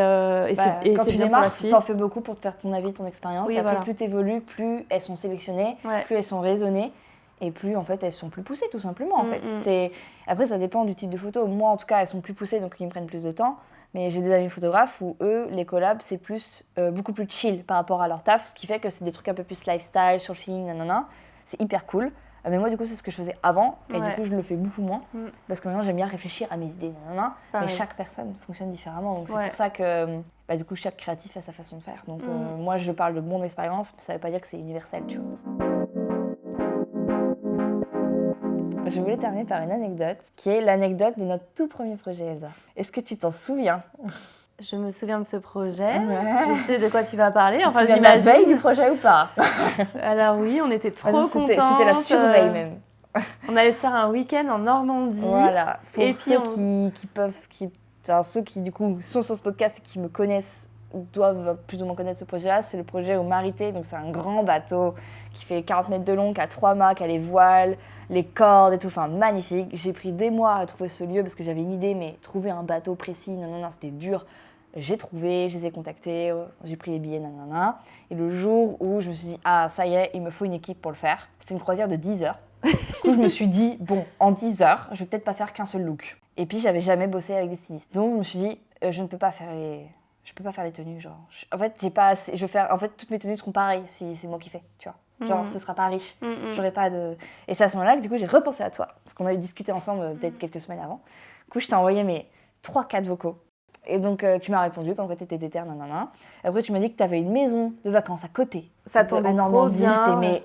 quand tu démarres, tu t'en fais beaucoup pour te faire ton avis, ton expérience. Oui, et après, plus tu évolues, plus elles sont sélectionnées, plus elles sont raisonnées, et plus en fait elles sont plus poussées, tout simplement. En fait, après ça dépend du type de photo. Moi, en tout cas, elles sont plus poussées, donc ils me prennent plus de temps. Mais j'ai des amis photographes où eux, les collabs, c'est plus beaucoup plus chill par rapport à leur taf, ce qui fait que c'est des trucs un peu plus lifestyle, sur le feeling, nanana. C'est hyper cool. Mais moi, du coup, c'est ce que je faisais avant. Et Ouais. du coup, je le fais beaucoup moins. Parce que maintenant, j'aime bien réfléchir à mes idées. Nanana, mais Pareil. chaque personne fonctionne différemment. Donc, c'est Ouais. pour ça que bah, du coup, chaque créatif a sa façon de faire. Donc, moi, je parle de mon expérience, mais ça ne veut pas dire que c'est universel, tu vois. Je voulais terminer par une anecdote, qui est l'anecdote de notre tout premier projet, Elsa. Est-ce que tu t'en souviens? Je me souviens de ce projet. Ouais. Je sais de quoi tu vas parler. Tu te Enfin, souviens de la veille du j'imagine. projet ou pas? Alors oui, on était trop Ah non, contents. C'était la surveille même. On allait se faire un week-end en Normandie. Voilà. Pour Et ceux puis ceux qui du coup sont sur ce podcast et qui me connaissent doivent plus ou moins connaître ce projet-là. C'est le projet au Marité. Donc c'est un grand bateau qui fait 40 mètres de long, qui a 3 mâts, qui a les voiles, les cordes et tout. Enfin, magnifique. J'ai pris des mois à trouver ce lieu parce que j'avais une idée, mais trouver un bateau précis, non, c'était dur. J'ai trouvé, je les ai contactés, j'ai pris les billets, nanana. Et le jour où je me suis dit, ah, ça y est, il me faut une équipe pour le faire. C'était une croisière de 10 heures. Du coup, je me suis dit, bon, en 10 heures, je vais peut-être pas faire qu'un seul look. Et puis, j'avais jamais bossé avec des stylistes. Donc, je me suis dit, je peux pas faire les tenues, genre. En fait, j'ai pas assez. En fait, toutes mes tenues seront pareilles si c'est moi qui fais, tu vois. Genre, ce sera pas riche. J'aurais pas de. Et c'est à ce moment-là que du coup, j'ai repensé à toi. Parce qu'on avait discuté ensemble peut-être quelques semaines avant. Du coup, je t'ai envoyé mes 3-4 vocaux. Et donc, tu m'as répondu qu'en fait, t'étais déter, nanana. Après, tu m'as dit que t'avais une maison de vacances à côté. ça tombait en trop Normandie, bien. j'étais, mais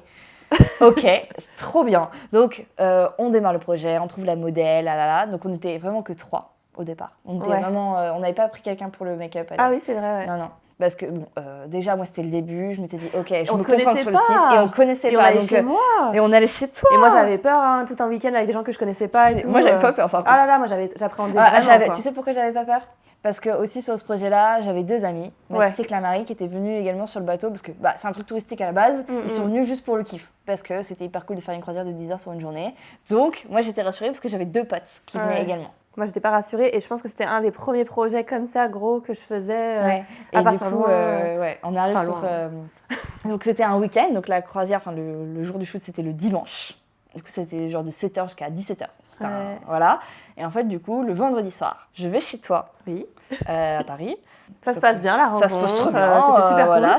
ok, c'est trop bien. Donc, on démarre le projet, on trouve la modèle, Donc, on était vraiment que 3 au départ. On était vraiment, on n'avait pas pris quelqu'un pour le make-up. Ah oui, c'est vrai. Ouais. Non. Parce que, bon, déjà, moi, c'était le début. Je m'étais dit, ok, je On me se concentre connaissait sur le pas. 6. Et on connaissait Et pas. on allait donc, chez moi. et on allait chez toi. Et moi, j'avais peur, tout un week-end avec des gens que je connaissais pas et tout. Moi, j'avais pas peur, par contre. Ah là là, moi, j'appréhendais vraiment, quoi. Tu sais pourquoi j'avais pas peur? Parce que aussi sur ce projet-là, j'avais 2 amis, Mathis et Clamarie, qui étaient venus également sur le bateau parce que c'est un truc touristique à la base. Ils sont venus juste pour le kiff parce que c'était hyper cool de faire une croisière de 10 heures sur une journée. Donc moi j'étais rassurée parce que j'avais 2 potes qui venaient également. Moi j'étais pas rassurée et je pense que c'était un des premiers projets comme ça gros que je faisais Et à du partir coup, on arrive sur. loin. Donc c'était un week-end, donc la croisière, le jour du shoot c'était le dimanche. Du coup, c'était genre de 7h jusqu'à 17h. Voilà. Et en fait, du coup, le vendredi soir, je vais chez toi, à Paris. Ça se passe bien, la rencontre. Ça se passe trop bien. C'était super cool. Voilà,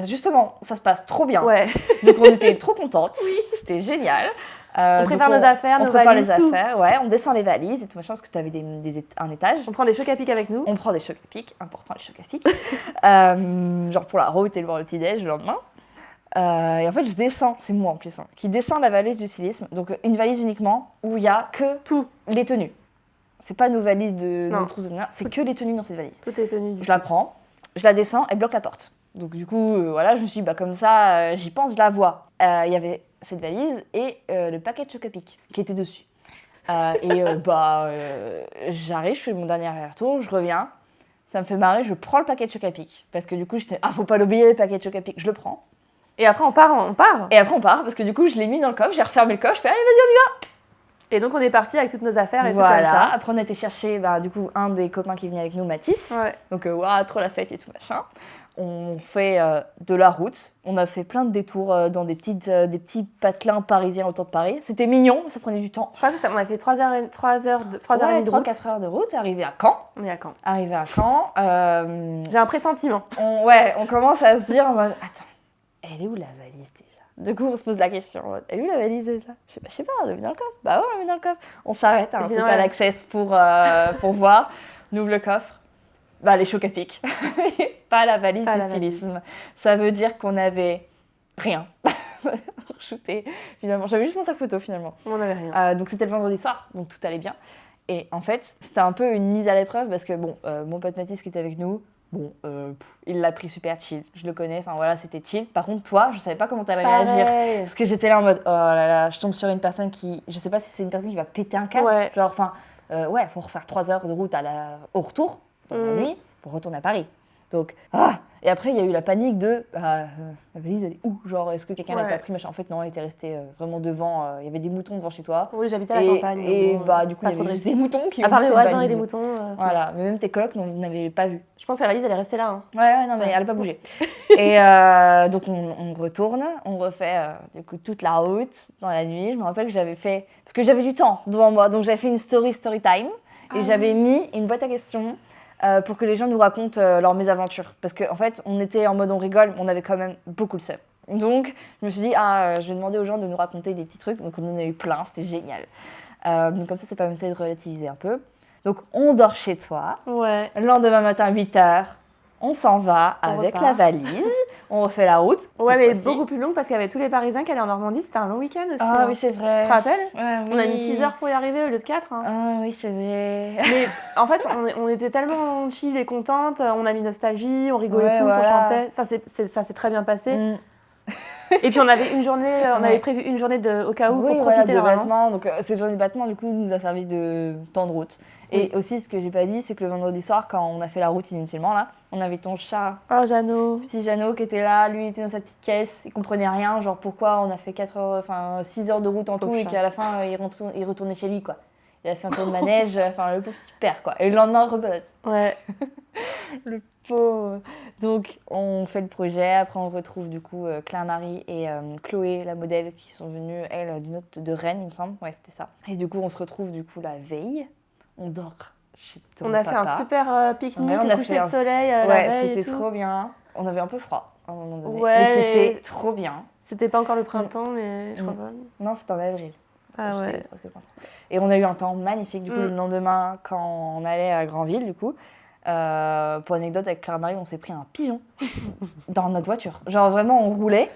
justement, ça se passe trop bien. Donc, on était trop contentes. C'était génial. On prépare nos affaires, nos valises, tout. On descend les valises et tout machin, parce que tu avais un étage. On prend des chocs à pic avec nous. On prend des chocs à pic, important les chocs à pic. Genre pour la route et le petit-déj le lendemain. Et en fait, je descends, c'est moi en plus, qui descend la valise du stylisme. Donc, une valise uniquement où il y a que les tenues. C'est pas nos valises de nos trousses de nain, c'est que les tenues dans cette valise. Toutes les tenues du Je la prends, je la descends et bloque la porte. Donc, du coup, je me suis dit, comme ça, j'y pense, je la vois. Il y avait cette valise et le paquet de chocs à pic qui était dessus. J'arrive, je fais mon dernier aller-retour, je reviens. Ça me fait marrer, je prends le paquet de chocs à pic. Parce que du coup, faut pas l'oublier, le paquet de chocs à pic, je le prends. Et après, on part. Et après, on part, parce que du coup, je l'ai mis dans le coffre, j'ai refermé le coffre, je fais allez, vas-y, on y va. Et donc, on est parti avec toutes nos affaires et tout comme ça. Après, on a été chercher, du coup, un des copains qui venait avec nous, Mathis. Donc, trop la fête et tout machin. On fait de la route. On a fait plein de détours dans des petits patelins parisiens autour de Paris. C'était mignon, ça prenait du temps. Je crois que on a fait 3 heures et demie de route. 3-4 heures de route, arrivé à Caen. On est à Caen. J'ai un pressentiment. On commence à se dire en mode, attends, elle est où la valise déjà? Du coup, on se pose la question, elle est où la valise déjà? Je sais pas, on l'a mis dans le coffre. Bah ouais, on l'a mis dans le coffre. On s'arrête, Total Access pour voir. On ouvre le coffre. Les chocs à pic. Pas la valise du stylisme. Ça veut dire qu'on avait rien. Shooté, finalement. J'avais juste mon sac photo, finalement. On n'avait rien. Donc, c'était le vendredi soir, donc tout allait bien. Et en fait, c'était un peu une mise à l'épreuve parce que, mon pote Mathis qui était avec nous, il l'a pris super chill. Je le connais, c'était chill. Par contre, toi, je savais pas comment t'allais réagir. Parce que j'étais là en mode, oh là là, je tombe sur une personne qui... Je sais pas si c'est une personne qui va péter un câble. Faut refaire 3 heures de route au retour, dans la nuit, pour retourner à Paris. Donc, et après, il y a eu la panique de la valise, elle est où? Genre, est-ce que quelqu'un l'a pas pris? En fait, non, elle était restée vraiment devant. Il y avait des moutons devant chez toi. Oui, j'habitais à la campagne. Et du coup, il y avait juste des moutons qui ont à part les voisins voisins et des moutons. Voilà, mais même tes colocs n'avaient pas vu. Je pense que la valise, elle est restée là. Non, mais elle n'a pas bougé. Et donc, on retourne, on refait du coup, toute la route dans la nuit. Je me rappelle que j'avais fait... Parce que j'avais du temps devant moi, donc j'avais fait une story time. Et j'avais mis une boîte à questions pour que les gens nous racontent leurs mésaventures. Parce qu'en fait, on était en mode on rigole, mais on avait quand même beaucoup le seum. Donc, je me suis dit, je vais demander aux gens de nous raconter des petits trucs. Donc, on en a eu plein, c'était génial. Donc, comme ça permettait de relativiser un peu. Donc, on dort chez toi. Ouais. Le lendemain matin, 8h, on s'en va avec la valise. On refait la route. Ouais, mais beaucoup plus longue parce qu'il y avait tous les Parisiens qui allaient en Normandie. C'était un long week-end aussi. Ah oui, c'est vrai. Tu te rappelles? Ouais, oui. On a mis 6 heures pour y arriver au lieu de 4. Hein. Ah oui, c'est vrai. Mais en fait, on était tellement chill et contentes. On a mis nostalgie, on rigolait tous, on chantait. Ça s'est très bien passé. Et puis on avait une journée, on avait prévu une journée au cas où pour profiter de battement. Donc cette journée de battement, du coup, nous a servi de temps de route. Et aussi, ce que j'ai pas dit, c'est que le vendredi soir, quand on a fait la route inutilement, là, on avait ton chat. Oh, Jeannot. Petit Jeannot qui était là, lui il était dans sa petite caisse, il comprenait rien, genre pourquoi on a fait 6 heures de route en tout et qu'à la fin il retournait chez lui, quoi. Il a fait un tour de manège, le pauvre petit père, quoi. Et le lendemain, rebelote. Ouais. Le pauvre. Donc, on fait le projet. Après, on retrouve du coup Claire-Marie et Chloé, la modèle, qui sont venues, elle, de Rennes, il me semble. Ouais, c'était ça. Et du coup, on se retrouve du coup la veille. On dort chez ton papa. On a fait un super pique-nique au coucher de soleil la veille c'était trop bien. On avait un peu froid à un moment donné. Ouais. Mais c'était trop bien. C'était pas encore le printemps, mais je crois pas. Non, c'était en avril. Ah ouais. Et on a eu un temps magnifique. Du coup, le lendemain, quand on allait à Granville, du coup, pour anecdote, avec Claire-Marie, on s'est pris un pigeon dans notre voiture. Genre vraiment, on roulait.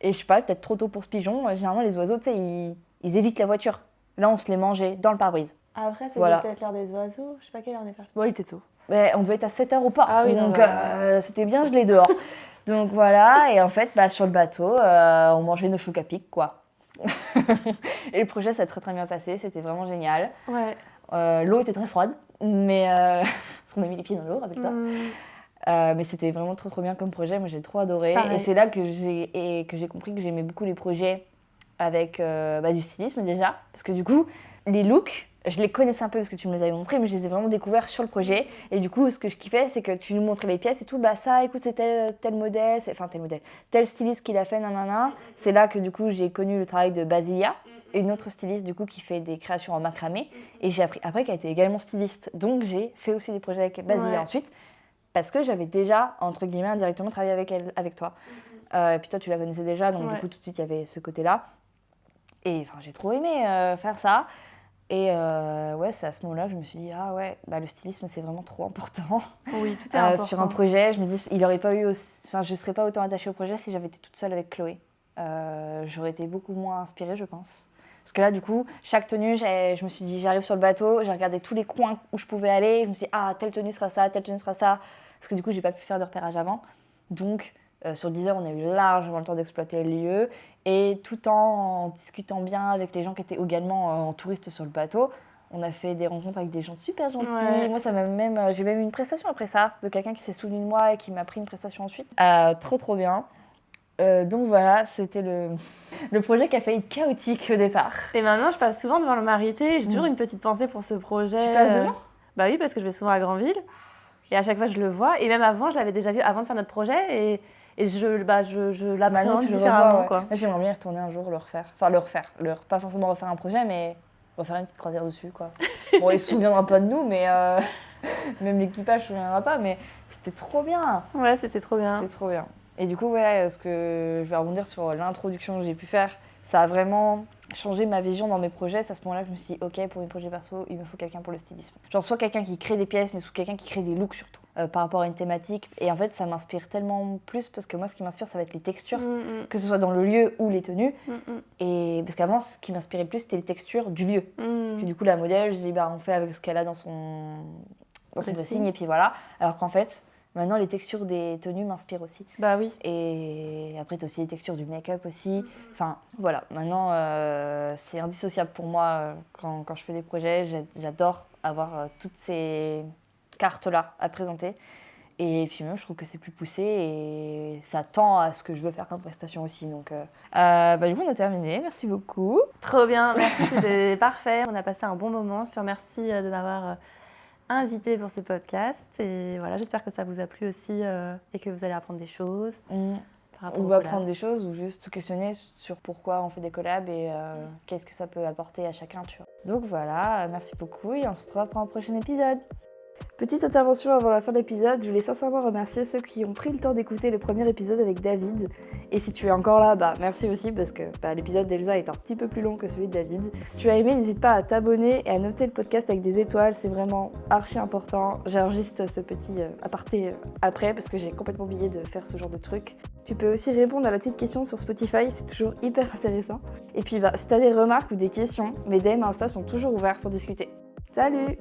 Et je sais pas, peut-être trop tôt pour ce pigeon. Généralement, les oiseaux, tu sais, ils évitent la voiture. Là, on se les mangeait dans le pare-brise. Après, ça devait peut-être l'heure des oiseaux. Je sais pas quelle heure on est parti. Bon, il était tôt. On devait être à 7h au port. Ah oui, donc, c'était bien gelé dehors. Donc voilà, et en fait, sur le bateau, on mangeait nos chocs à pic, quoi. Et le projet s'est très très bien passé, c'était vraiment génial. Ouais. L'eau était très froide, mais parce qu'on a mis les pieds dans l'eau, rappelle-toi. Mais c'était vraiment trop trop bien comme projet, moi j'ai trop adoré. Pareil. Et c'est là que j'ai compris que j'aimais beaucoup les projets avec du stylisme déjà, parce que du coup, les looks, je les connaissais un peu parce que tu me les avais montrés, mais je les ai vraiment découverts sur le projet. Et du coup, ce que je kiffais, c'est que tu nous montrais les pièces et tout. Ça, écoute, c'est tel modèle, tel styliste qui l'a fait, nanana. C'est là que du coup, j'ai connu le travail de Basilia, une autre styliste du coup qui fait des créations en macramé. Et j'ai appris après qu'elle était également styliste. Donc, j'ai fait aussi des projets avec Basilia ensuite, parce que j'avais déjà, entre guillemets, indirectement travaillé avec toi. Et puis toi, tu la connaissais déjà, donc du coup, tout de suite, il y avait ce côté-là. Et j'ai trop aimé faire ça. Et c'est à ce moment-là que je me suis dit, le stylisme, c'est vraiment trop important. Oui, tout est important. Sur un projet, je me dis, je ne serais pas autant attachée au projet si j'avais été toute seule avec Chloé. J'aurais été beaucoup moins inspirée, je pense. Parce que là, du coup, chaque tenue, je me suis dit, j'arrive sur le bateau, j'ai regardé tous les coins où je pouvais aller. Je me suis dit, telle tenue sera ça, telle tenue sera ça. Parce que du coup, j'ai pas pu faire de repérage avant. Donc, sur 10 heures, on a eu largement le temps d'exploiter le lieu. Et tout en discutant bien avec les gens qui étaient également en touriste sur le bateau, on a fait des rencontres avec des gens super gentils. Ouais. Moi, j'ai même eu une prestation après ça, de quelqu'un qui s'est souvenu de moi et qui m'a pris une prestation ensuite. Trop, trop bien. Donc voilà, c'était le projet qui a failli être chaotique au départ. Et maintenant, je passe souvent devant le Marité. J'ai toujours une petite pensée pour ce projet. Tu passes devant ? Bah oui, parce que je vais souvent à Granville. Et à chaque fois, je le vois. Et même avant, je l'avais déjà vu avant de faire notre projet. Et je l'appréhende différemment. Quoi. Moi, j'aimerais bien y retourner un jour, le refaire. Pas forcément refaire un projet, mais refaire une petite croisière dessus, quoi. Bon, il ne se souviendra pas de nous, mais même l'équipage ne se souviendra pas, mais c'était trop bien. Ouais, c'était trop bien. C'était trop bien. Et du coup, ce que je vais rebondir sur l'introduction que j'ai pu faire, ça a vraiment changé ma vision dans mes projets. C'est à ce moment-là que je me suis dit, ok, pour mes projets perso, il me faut quelqu'un pour le stylisme. Genre soit quelqu'un qui crée des pièces, mais soit quelqu'un qui crée des looks surtout, par rapport à une thématique. Et en fait, ça m'inspire tellement plus, parce que moi, ce qui m'inspire, ça va être les textures, que ce soit dans le lieu ou les tenues. Et parce qu'avant, ce qui m'inspirait le plus, c'était les textures du lieu. Parce que du coup, la modèle, je dis, on fait avec ce qu'elle a dans son dressing, et puis voilà. Alors qu'en fait, maintenant, les textures des tenues m'inspirent aussi. Bah oui. Et après, tu as aussi les textures du make-up aussi. Enfin, voilà. Maintenant, c'est indissociable pour moi quand je fais des projets. J'adore avoir toutes ces cartes-là à présenter. Et puis même, je trouve que c'est plus poussé et ça tend à ce que je veux faire comme prestation aussi. Donc, du coup, on a terminé. Merci beaucoup. Trop bien. Merci, c'était parfait. On a passé un bon moment. Je te remercie de m'avoir invité pour ce podcast. Et voilà, j'espère que ça vous a plu aussi et que vous allez apprendre des choses. On va apprendre des choses ou juste tout questionner sur pourquoi on fait des collabs et qu'est-ce que ça peut apporter à chacun, tu vois. Donc voilà, merci beaucoup et on se retrouve pour un prochain épisode. Petite intervention avant la fin de l'épisode, je voulais sincèrement remercier ceux qui ont pris le temps d'écouter le premier épisode avec David. Et si tu es encore là, merci aussi parce que l'épisode d'Elsa est un petit peu plus long que celui de David. Si tu as aimé, n'hésite pas à t'abonner et à noter le podcast avec des étoiles, c'est vraiment archi important. J'enregistre ce petit aparté après parce que j'ai complètement oublié de faire ce genre de truc. Tu peux aussi répondre à la petite question sur Spotify, c'est toujours hyper intéressant. Et puis si t'as des remarques ou des questions, mes DM Insta sont toujours ouverts pour discuter. Salut!